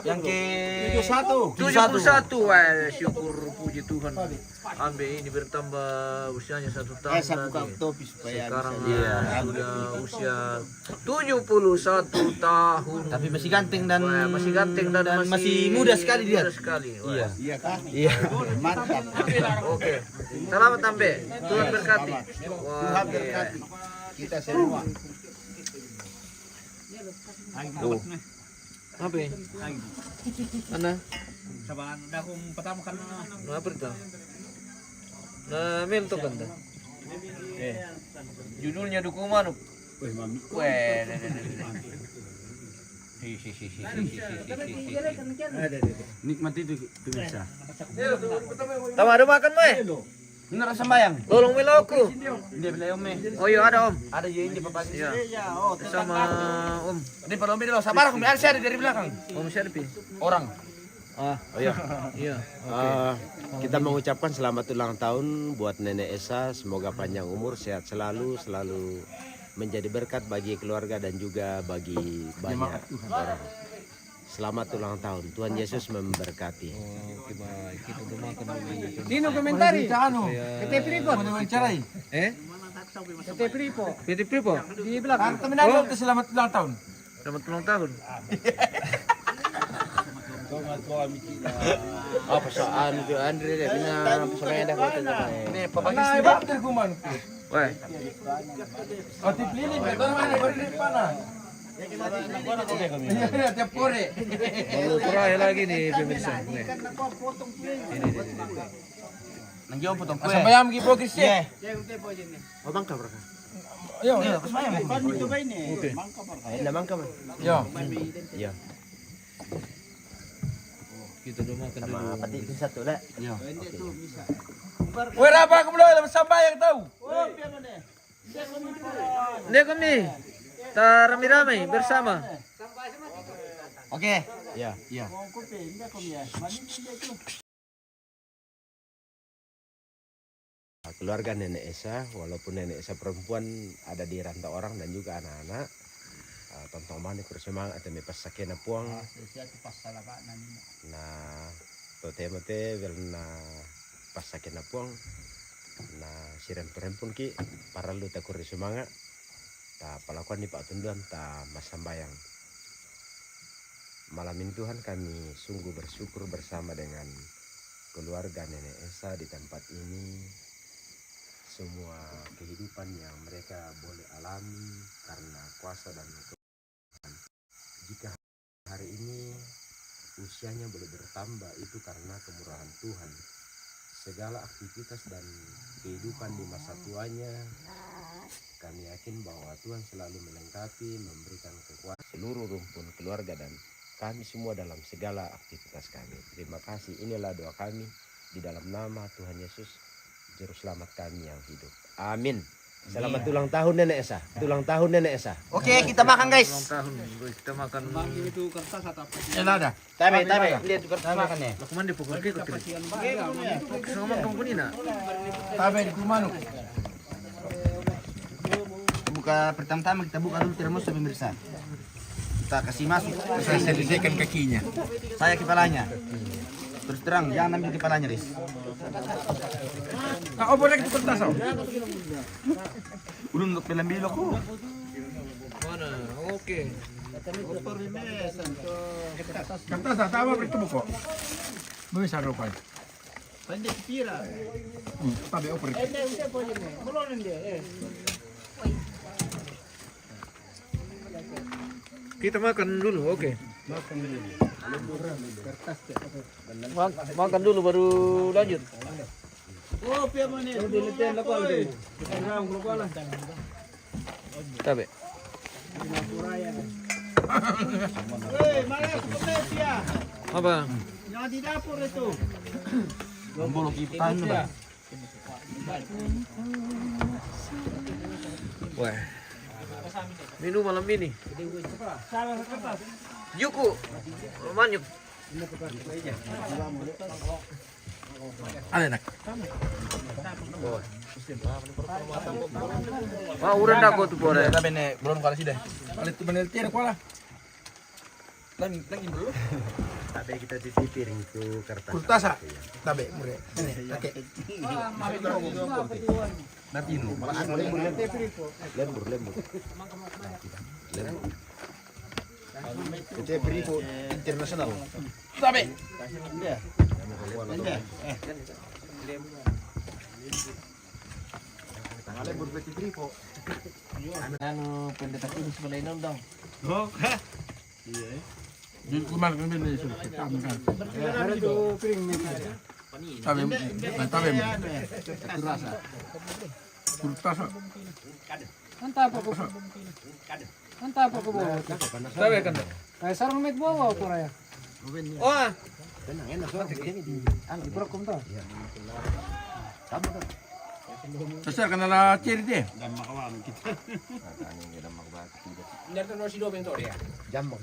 Yang ke 71. Wah, syukur puji Tuhan. Ambe ini bertambah usianya 1 tahun lagi. Sekarang sudah usia 71 tahun. tapi masih ganteng dan Masih ganteng dan masih muda sekali dia. Muda sekali. Iya. Iya kah? Iya. Mantap. Oke. Selamat Ambe. Tuhan berkati. Tuhan berkati kita semua. Tuh. Apa ya? Ana? Sabahan dah kung pertama kan Apa itu? Nah, mentok kan? Judulnya Duku Manuk. Weh, Nikmati itu bisa. Tama ada makan mo eh. Bener sembayang. Tolong miloku. Dia bilang Om. Oh iya ada Om. Ada juga ini Bapak. Iya. Sama Om. Ini kalau dulu sabar aku biar saya dari belakang. Om Sherpi. Orang. Oh iya. Iya. Kita mengucapkan selamat ulang tahun buat Nenek Esa. Semoga panjang umur, sehat selalu, selalu menjadi berkat bagi keluarga dan juga bagi banyak orang. Selamat ulang tahun. Tuhan Yesus memberkati. Oke baik. Kita udah makan dulu. Dino komentari. PT Freeport. Mau wawancarai. PT Freeport. PT Pripo. Di belakang. Kami nanggung itu selamat ulang tahun. Selamat ulang tahun. Oh, persoalan itu Andre deh, bina persoalan dah kau tengah. Ini Bapak Istiwa terkuman. Weh. Oh dipilih betul mana baru di mana? Iya tiap kore. Baru terakhir lagi nih pemirsa. Nih. Ini. Nang jauh potong kue. Sambayam gi progres ya. Oh, bangka berkah. Yo. Oke. Ada bangka man. Yo. Iya. Kita udah makan dulu. Apa itu satu lah? Weh apa aku belum sambayang tahu. Dia kami. Kita rame-rame bersama. Oke. Iya. Iya. Keluarga Nenek Esa, walaupun Nenek Esa perempuan ada di rantau orang dan juga anak-anak. Tontong manik bersemangat atau mepas sakena puang. Nah, tote velna pas sakena puang. Nah, siram perempuan ki para lu takur semangat. Ta pelakuan di Pak Tunduan ta masambayang. Malam ini Tuhan kami sungguh bersyukur bersama dengan keluarga Nenek Esa di tempat ini. Semua kehidupan yang mereka boleh alami karena kuasa dan jika hari ini usianya boleh bertambah itu karena kemurahan Tuhan. Segala aktivitas dan kehidupan di masa tuanya kami yakin bahwa Tuhan selalu melengkapi, memberikan kekuatan seluruh rumpun keluarga dan kami semua dalam segala aktivitas kami. Terima kasih. Inilah doa kami di dalam nama Tuhan Yesus, Juru Selamat kami yang hidup. Amin. Selamat ulang tahun Nenek Esa. Ulang tahun Nenek Esa. Oke, kita makan guys. Ulang tahun. Kita makan. Itu kertas atau apa? Ada. Tabe, lihat tukar Makan ya. Aku mandi pukul kita. Sama kamu ini nak. Tabe di kumanu. Buka pertama-tama kita buka dulu termos pemirsa. Kita kasih masuk. Saya selesaikan kakinya. Saya kepalanya. Terus terang, jangan ambil kepalanya, Riz. Oh boleh itu kertas oh. Udah untuk film bilo ko. Mana? Oke. Kertas tahu apa itu buku? Bisa rupai. Pandai pira. Tabe oper. Kita makan dulu. Oke. Makan dulu baru lanjut. Oh, pia mana? Tabe. Mana pia? Apa? Yang di dapur itu. Bolok ipan ba. Wah. Minum malam ini. Yuku. Manyuk. Ada nak. Wah, urang dah kau tu pore. Tabe ne belum kali sih deh. Kalau itu benar tiada kuala. Lagi dulu. Tabe kita cuci piring itu kertas. Kultasa. Tabe, mure. Oke. Martino. Lembur. Itu Privo internasional. Tabe. Lembur berarti Privo. Ano, pendekat ini sebelah ini dong. Oh, ha? Di kumal kan bini isu. Tabe kan. Tabe. Kultasa. Tabe kan? Kayak sarang met bawa ko raya. Oh, Besar kan ala ciri deh. Jambak.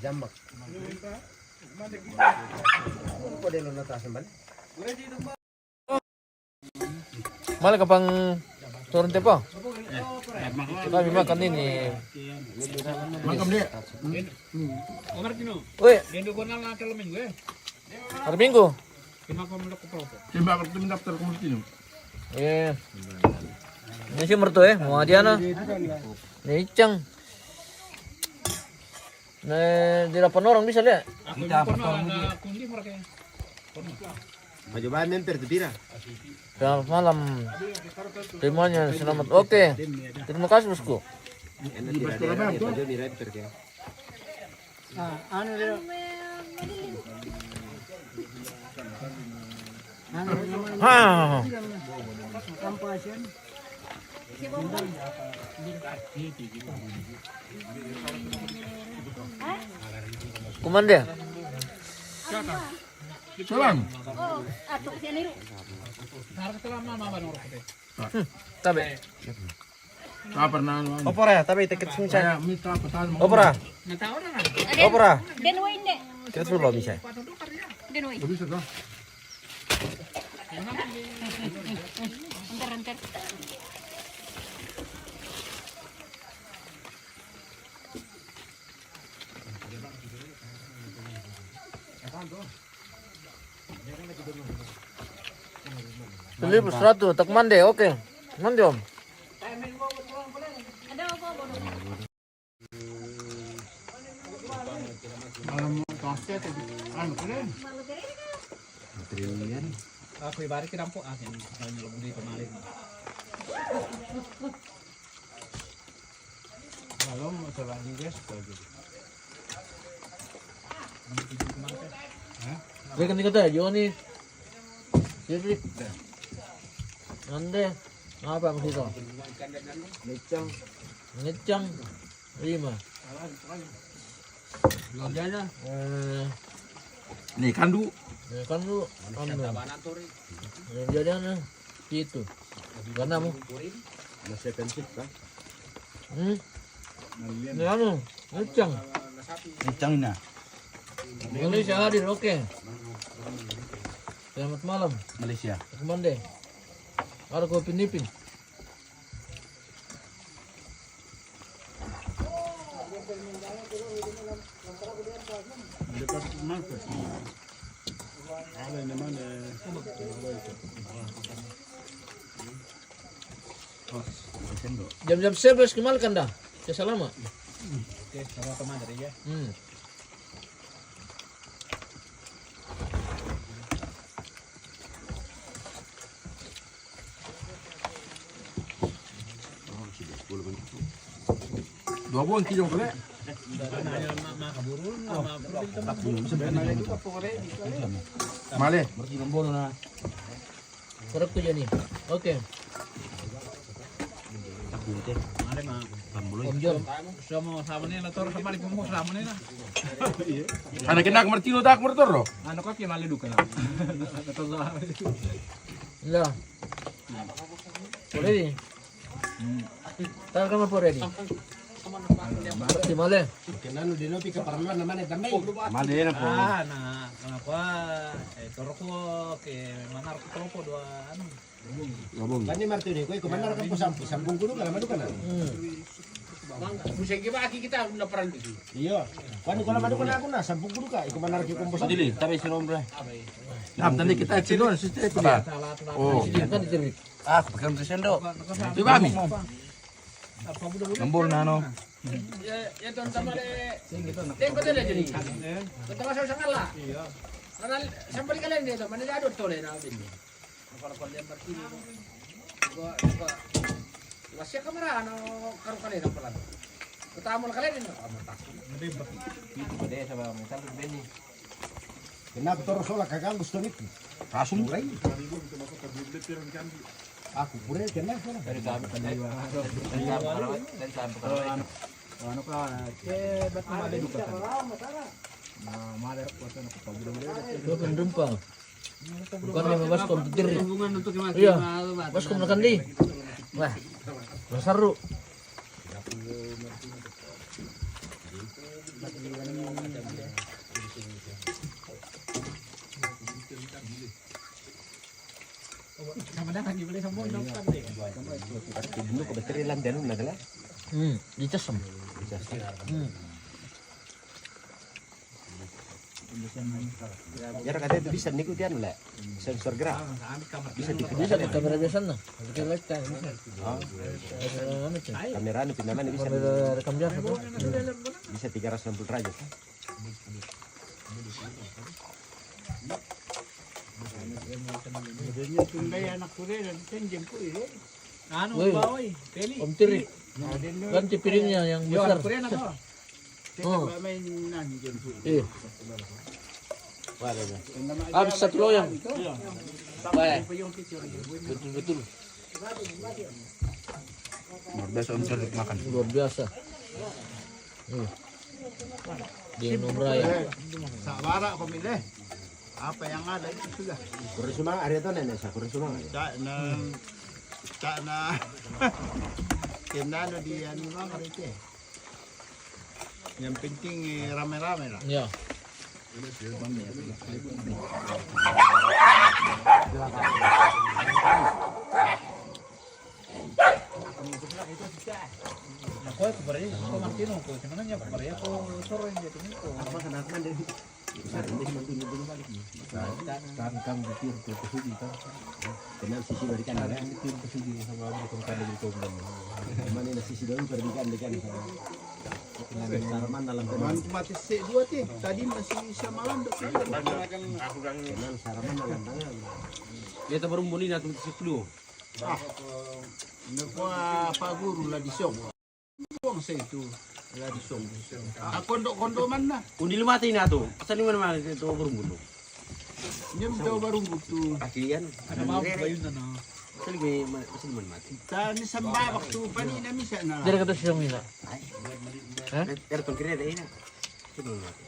Kode lo natasan man. malah kapang turun tepo. Kami makan ini. Makam dia. Woi, Dendo ko na lang kalamin ko eh. hari Minggu. Pinakamalak ko pa po. Coba waktu mendaftar ke Martino. Iya. Ini sih mertua ya, mau Adiana. Ini Icang. Nah, di 8 orang bisa lihat. Kita pa na kundi mo kaya. Majuban memper tu pira. Selamat malam. Terimanya selamat. Oke. Terima kasih bosku. Enak tidak ada yang pada di memper ke. Ano dia? Hah. Kampasan. Kumanda. Salam. Tabe. Kapan na ano? Opera, tapi tiket Saya minta petan. Opera. Opera. Denway hindi. Kita suruh bisa. Denway. Bisa toh. Antar. Beli 100 tak mande, oke. Mande om. Ada apa? Malam tasnya tadi. Ano keren? Ako ibari kinampo akin. Kaya nyo dito malik. Malam masalah ni guys. Berikan kata Joni. Siprik. Mande. Apa maksud itu? Ngecang. 5. Lojanya. Nih kandu. Ya kan lu anu. Jadinya itu. Karena mu. Masih pensif kan? Ini anu, ngecang. Icang ina. Indonesia hadir, oke. Selamat malam. Malaysia. Kemande. Ada kopi nipin. Jam-jam 11 kemalkan dah. Kesalama. Oke, sama teman dari ya. Dua buah kilo kali. Male. Korek tuh jadi. Oke. Om Jom. Sama ni na tor sama ni mo sama ni na. Anak kena Martino tak mertor. Ano ka kinali duka na. Ya. Ready? Tahu kamu apa ready? Di male. Kenano dino pika parman naman tambay. Mali na po. Na apa toro ko ke manar ko toro ko dua ano. Bani Martino ko kumanar ka po sampung kulo ka naman ka na. Iya. Kan kalau madu kan aku na 10 ka, ikaw manarki ko bosa. Dili, tapi si Rombre. Nanti kita cek dulu sistem itu ya. Oh, aku pakai untuk sendok. Di bami. Lembur na no. Kenapa terus olah kakak gusto nito? Rasum. Aku pure kenapa? Ano ka, ba't na maliduka ka? Maler ko sa nakapagulong. Ito pendumpang. Bukan yang baskom diri. Iya. Baskom makan di. Wah. Seru. Dulu ko bateri landan na gala. Dicesem. Ya kata itu bisa nikutian lah. Sensor gerak. Bisa Bisa di kamera biasa nah. Kita lihat kan. kamera anu pindaman bisa. Kamera rekam jarak. Bisa 360 derajat. Ano Woi. ba oy? Peli. Om Tiri. Ganti piringnya yang besar. Oh. Iya. Habis 1 loyang. Baik. Betul-betul. Luar biasa Om Cerik makan. Luar biasa. Di Numraya. Sabara pemilih. Apa yang ada itu sudah. Kurisuma hari itu nenek saya kurisuma. Cak na kenalo di ano mga rete. Yang penting rame-rame lah. Ya. Ako ay kubaraya ko Martino ko. Sebenarnya kubaraya ko sore dia tingin ko. Kang dikir ko kusugi kan. Kenal sisi dari kan ada dikir kusugi sama aku kan dari kau bilang. Mana na sisi doang perdikan dekan. Saraman dalam Man mati si dua teh. Tadi masih bisa malam dekat. kenal saraman dalam tangan. Dia tak berumbuni na tung siklu. Nakuha pa guru lah di song. Buang sa itu. Lah di song. Kondo man na. Undi lumati na to. Asal ni mana itu berumbunu. Nyam daw baru butuh. Kakian. Ano ba yun na no? Asal ni mana mati. Tani sa babak tu pani na misa na. Dari kata siang mina. Era tong kire dai na. Sino mati.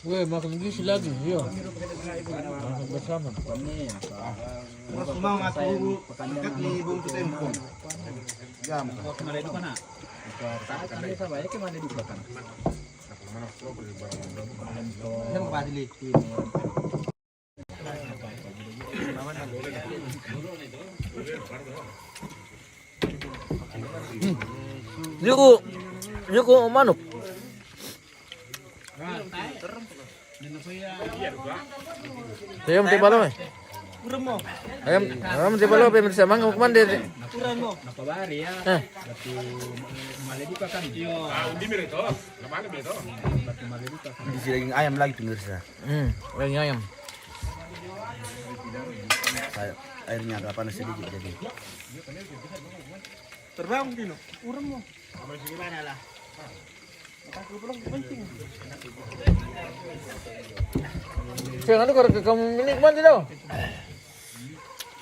Weh, makan gizi lagi. Iya. Makan bersama. Mas umang aku dekat ni bung tu tempon. Jam. Malidu ka na. Kami sa bayan, kaya malidu ka na. Yang padili. Yuko manuk. Ayam di balo eh. Ayam di balo pemirsa mangga kuman deh. Napabari ya. Batu malidu ka kan. Di sini ayam lagi pemirsa. Lagi ayam. Airnya ada panas sedikit jadi. Terbang dino. Urang mo. Jangan kalau kamu milik mana dong?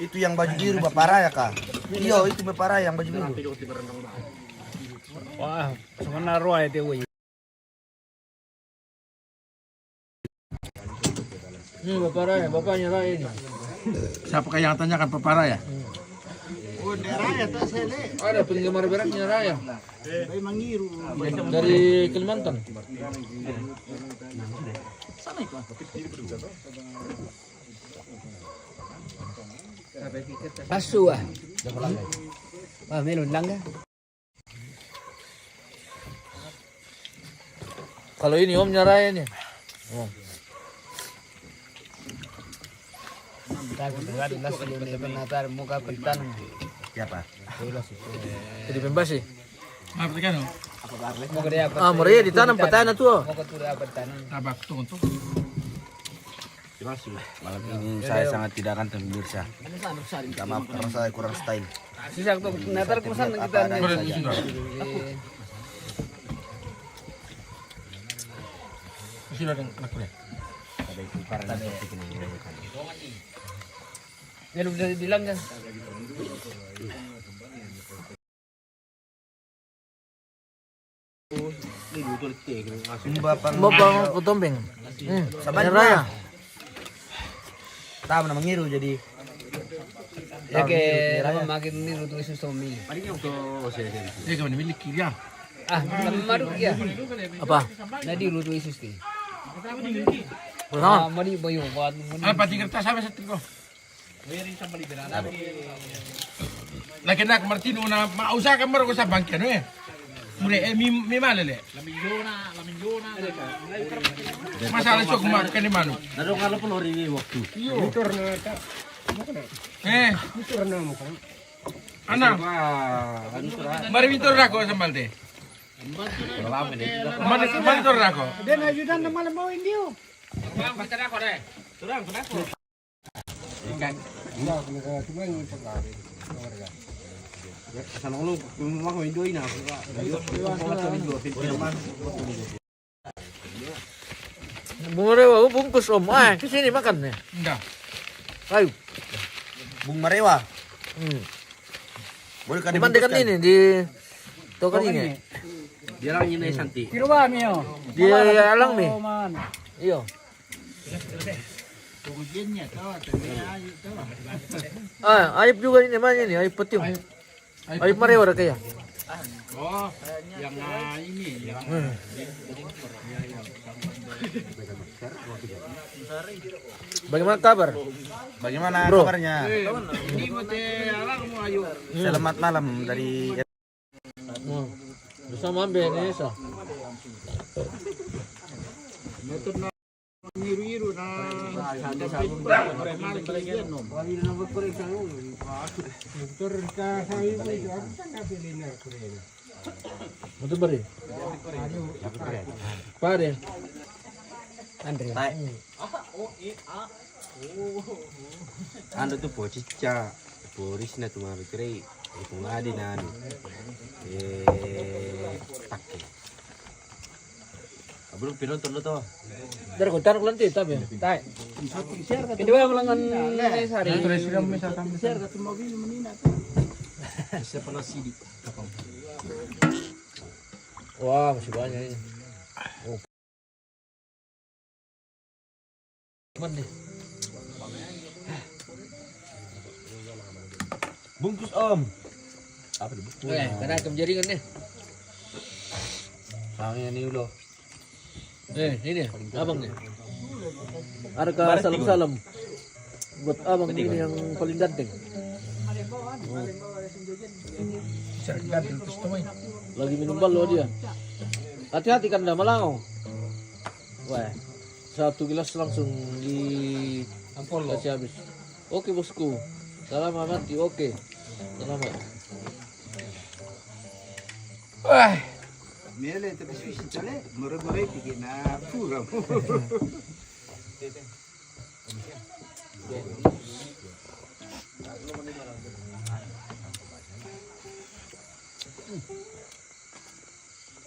Itu yang baju biru Bapak Raya kah? Iya, itu Bapak Raya yang baju biru. Wah, sebenarnya roy dia woi. Ini Bapak Raya, bapaknya Raya ini. Siapa yang tanyakan pepara ya? Oh, daerah tak sele. Ada penggemar beratnya Raya Bayi mangiru. dari Kalimantan. Pasu ah. Melon lang ka. Kalau ini om nyarahin ya. Oh. Takut berada las sebelum dia penatar muka pentan. Siapa? Jadi bebas sih. Apa kan? Muka dia apa? Ah, mereka ditanam petana tuh. Muka tu dia pentan. Tabak tuh. Malam ini saya sangat tidak akan pemirsa. Minta maaf karena saya kurang style. Susah tu penatar kusan kita. Sudah dengan anak kuliah. Dia udah bilang kan. Bapak Mau bang kutombeng. sabar Raya. tahu nama ngiru jadi Ya ke makin ni rutu isu somi. Dia kemana miliki dia? Ah, maru ya. Apa? Nadi rutu isu ti. Kurang. Ah, mari bayo buat muni. Apa tiga kertas sampai satu ko? Lagi nak Martino na mausa ka maro ko sa bangkyan eh. Mure mi malele. Masalah sok mak kan manu. Nado kalau perlu ri waktu. Mitur na mo kan. Ana. Mari mitur na ko sa balde. Mari mitur na ko. Dan ajudan na malam mau indio. Bunga bungkus om. Ah, kesini makan nih. Enggak. Ayo. Bung Marewa. Boleh kan Mandikan ini di toko ini. Dia orang ini Santi. Kiruba mio. Di alang nih. Man. Iyo. Ah, ayip juga ini mana ini? Ayip petiung. Ayip marewa kaya. Oh, yang ini yang Bagaimana kabar? Bagaimana Bro. kabarnya? ini mate alang mo ayo. Selamat malam dari Bersama Benesa. Iru-iru na Betul beri. Pare. Andre. Ando tuh pocica, poris na tumaru kiri, itu ngadi nani, pakai. Belum pinonton lo tuh. Dari kotar kulanti tapi. Tai. Kedua ulangan sehari. Siapa nasi di? Wah, masih banyak ini. Oh. Mandi. bungkus Om. Karena jaringan nih. Soalnya nih lo. Ini abang nih. Harga salam-salam. Buat abang ini yang paling ganteng. Lagi minum balo dia. Hati-hati kan dah malang. Wah, 1 gelas langsung di ampol kasih habis. Oke bosku. Selamat mati. Oke. Selamat. Wah. Mele tapi susi chale, more bikin na pura.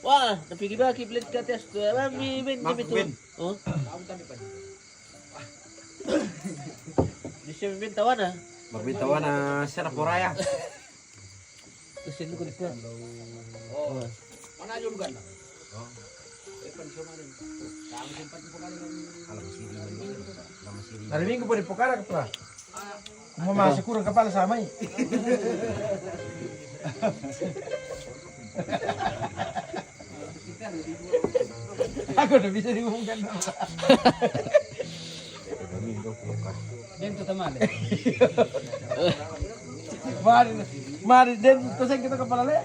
Wah, tapi kita kiblit ke atas tu. Mami ben itu. Oh. Di sini ben tawan ah. Magbintawan na siya na poraya. Di sini ko dito. Oh. Mana ayo lugan? Hari Minggu boleh pokara ka Mau masih kurang kepala sama ini. Aku udah bisa diumumkan. Dia itu teman. Mari dan terus kita kepala le.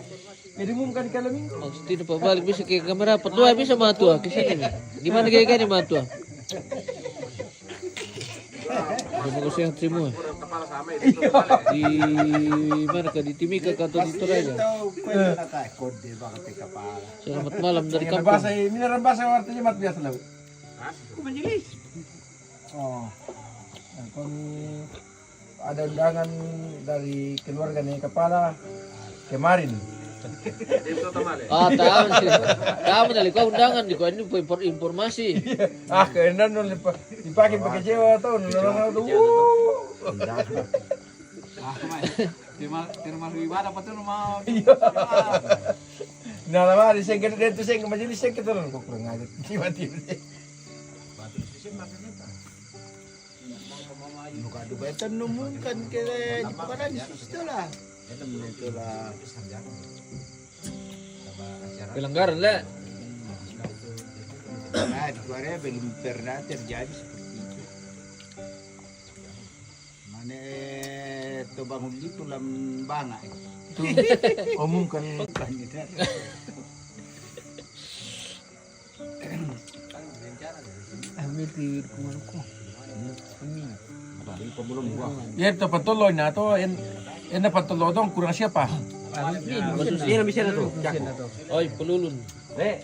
Jadi diumumkan di kalaming. Maksud tidak pabalik bisa ke kamera petua bisa matua kisah ini. Gimana kayak gini matua? Terima kasih yang semua. Di mana kah di Timika atau di Toraja? Selamat malam dari kampung. Ini bahasa artinya mat biasa lah. Oh. Nah, kami ada undangan dari keluarga nih kepala kemarin. Tahu sih. Kamu dari kau undangan di kau ini informasi. Keenan nol dipakai pakai Jawa tuh, nolong tuh. Terima ibadah apa tuh mau? Nah, lama di sengket itu sengket majelis sengket tuh kok kurang aja. Tiba-tiba. Bukan dubetan numungkan ke di pakaran situ lah. Itulah. Pelanggaran lah. Nah, di Korea belum pernah terjadi seperti itu. Mana itu bangun itu lambang itu Umumkan. Ambil di rumahku. Ya itu patuloy na to, en dapat tuloy dong kurang siapa? Ini bisa na to. Oi, pelulun.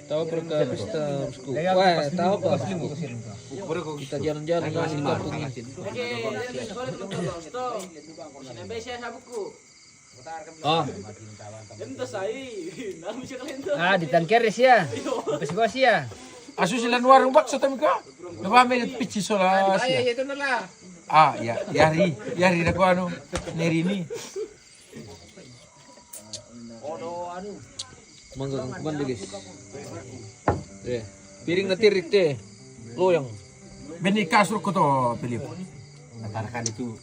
Tahu perkara pesta sku. Wah, tahu apa? Kita jalan-jalan di kampung ini. Di tangkeres ya. Pas gua ya. Asu sila warung bak sa tamika. Nawame yung pichi sola siya. Itu nala. Ya, yari na ko ano, nerini. Mangga kang kumanda guys. Piring na tirik te. Loyang. Beni kasur ko to, Pilip. Natarakan itu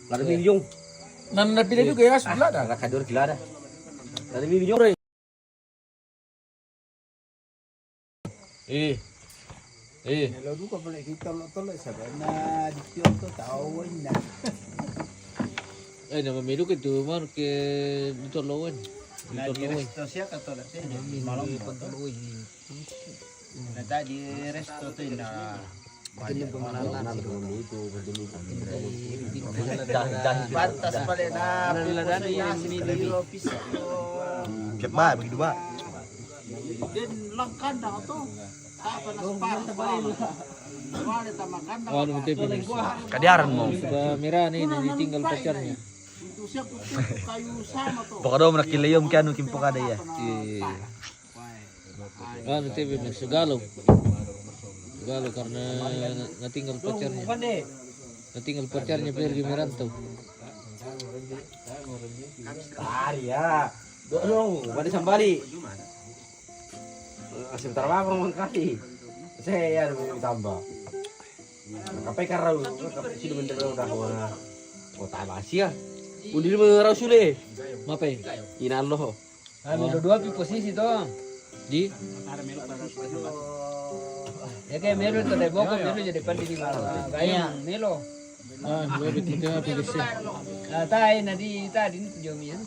lada milyong. Nan napili juga ya, sudah ada. Rakador kilada. Lada milyong. Lalu ko pala kita tolong sabi na di Kyoto tao na. Ay, namamilu ka ito. Man, ke dito lawan. Na di resto siya katulad din. Malam pagtuloy. Na di resto to na. Pantas pala na piladan yung office. Ket ba, begitu ba? Din langkan na to. Apa na parang wala ta maganda. Ano mo tayo Kadiaran mo. Sudah merah nih, ditinggal pacarnya. Itu siya kayo sama to. Baka daw nakiliyom kaya nung kimpo kada ya. Ano tayo Segalo. Segalo karena natinggal pacarnya. Natinggal pacarnya pergi merantau. Ya. Dong, balik sambali. Sebentar apa ngomong kali. Saya tambah. Kapai karau, sudah bener udah kota Asia. Undil merau sule. Mapai? Inan loh. Dua posisi tuh. Di? Ya kayak Melo itu dari Bogor, Melo jadi pandiri gayang Melo. Dua betul apa guys ya? Tayo na di tadi itu jomian.